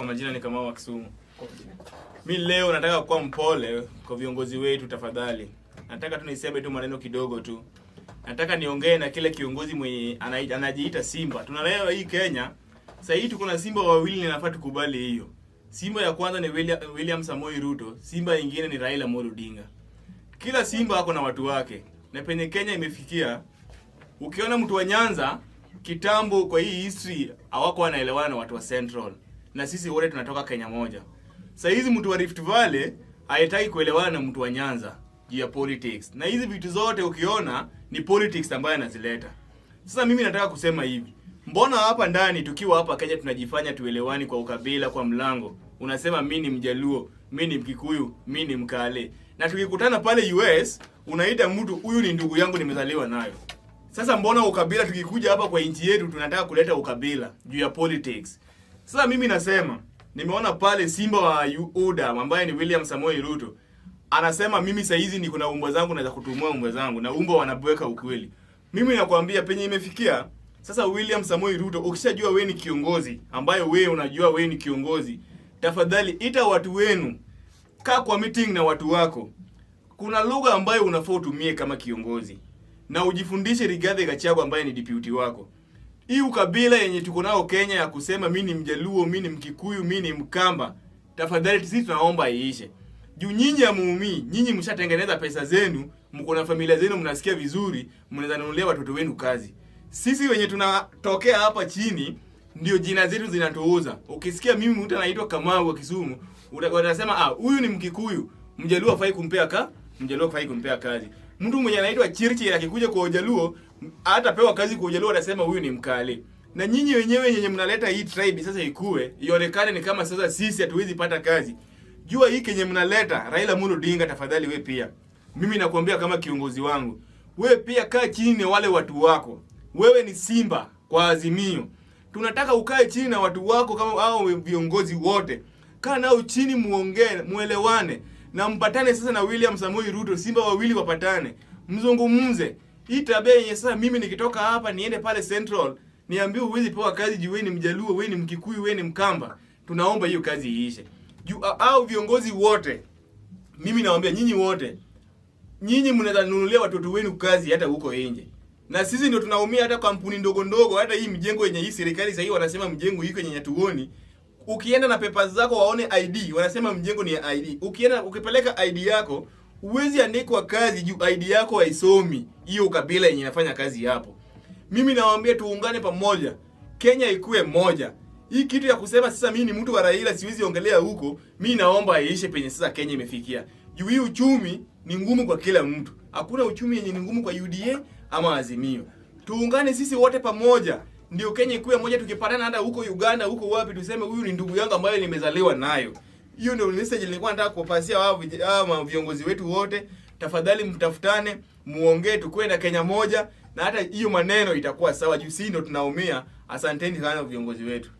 Kwa majina ni kama wa Kisumu. Mimi leo nataka kuwa mpole kwa viongozi wetu tafadhali. Nataka tu niseme tu maneno kidogo tu. Nataka niongee na kile kiongozi mwenye anajiita Simba. Tunaelewa hii Kenya. Sasa hii tuko na Simba wawili, ninafaa tukubali hiyo. Simba ya kwanza ni William Samoei Ruto, Simba nyingine ni Raila Odinga. Kila Simba ako na watu wake. Na penye Kenya imefikia, ukiona mtu wa Nyanza kitambo kwa hii history hawako wanaelewana na watu wa Central. Na sisi wote tunatoka Kenya moja. Sasa hizi mtu wa Rift Valley hayataki kuelewana na mtu wa Nyanza juu ya politics. Na hizi vitu zote ukiona ni politics ambayo anazileta. Sasa mimi nataka kusema hivi. Mbona hapa ndani tukiwa hapa Kenya tunajifanya tuelewani kwa ukabila kwa mlango? Unasema mimi ni Mjaluo, mimi ni Mkikuyu, mimi ni Mkale. Na tukikutana pale US, unaita mtu huyu ni ndugu yangu nimezaliwa nayo. Sasa mbona ukabila tukikuja hapa kwa nchi yetu tunataka kuleta ukabila juu ya politics? Sasa mimi nasema, nimeona pale Simba wa UDA ambaye ni William Samoei Ruto anasema mimi saa hizi niko na umbo zangu naweza kutumua umbo zangu na umbo wanabweka ukweli. Mimi nakwambia penye imefikia sasa William Samoei Ruto, ukishajua wewe ni kiongozi ambaye wewe unajua wewe ni kiongozi, tafadhali ita watu wenu, kaa kwa meeting na watu wako. Kuna lugha ambayo unafaa utumie kama kiongozi na ujifundishe Rigathi Gachagua ambaye ni deputy wako. Hii ukabila yenye tuko nao Kenya ya kusema mimi ni Mjaluo, mimi ni Mkikuyu, mimi ni Mkamba, tafadhali sisi tunaomba iishe. Juu nyinyi ya muumii, nyinyi mshatengeneza pesa zenu, mko na familia zenu mnasikia vizuri, mnaweza nunulia watoto wenu kazi. Sisi wenye tunatokea hapa chini ndio jina zetu zinatuuza. Ukisikia mimi mtu anaitwa Kamau wa Kisumu, utasema huyu ni Mkikuyu, Mjaluo hafai kumpea kazi. Mtu mwenye anaitwa Chirchir akikuja kwa Ujaluo, hata pewa kazi kwa Ujaluo atasema huyu ni Mkale. Na nyinyi wenyewe yenye mnaleta hii tribe sasa ikue, ionekane ni kama sasa sisi hatuwezi pata kazi. Jua hii kenye mnaleta Raila Odinga, tafadhali wewe pia. Mimi nakuambia kama kiongozi wangu, wewe pia kaa chini na wale watu wako. Wewe ni Simba kwa Azimio. Tunataka ukae chini na watu wako kama hao viongozi wote. Kaa nao chini muongee, muelewane na mpatane sasa na William Samoei Ruto, Simba wawili wapatane. Mzungumze. Hii tabia yenye sasa mimi nikitoka hapa niende pale Central, niambiwe huwezi pewa kazi juu wewe ni Mjaluo, wewe ni Mkikuyu, wewe ni Mkamba. Tunaomba hiyo kazi iishe. Juu hao viongozi wote, mimi nawaambia nyinyi wote, nyinyi mnaweza nunulia watoto wenu kazi hata huko nje. Na sisi ndio tunaumia hata kampuni ndogo ndogo, hata hii mjengo yenye hii serikali sasa hii wanasema mjengo hiko yenye tuoni. Ukienda na papers zako waone ID, wanasema mjengo ni ID. Ukipeleka ID yako, uwezi andikwa kazi juu ID yako haisomi hiyo ukabila yenye inafanya kazi hapo. Mimi nawaambia tuungane pamoja. Kenya ikue moja. Hii kitu ya kusema sasa mimi ni mtu wa Raila siwezi ongelea huko, mimi naomba iishe penye sasa Kenya imefikia. Juu hii uchumi ni ngumu kwa kila mtu. Hakuna uchumi yenye ni ngumu kwa UDA ama Azimio. Tuungane sisi wote pamoja. Ndio Kenya ikuwe moja, tukipatana hata huko Uganda, huko wapi tuseme huyu ni ndugu yangu ambaye nimezaliwa nayo. Hiyo ndio message nilikuwa nataka kupasia wao viongozi wetu wote. Tafadhali mtafutane, muongee tukue na Kenya moja na hata hiyo maneno itakuwa sawa. Juu sisi ndio tunaumia. Asanteni sana viongozi wetu.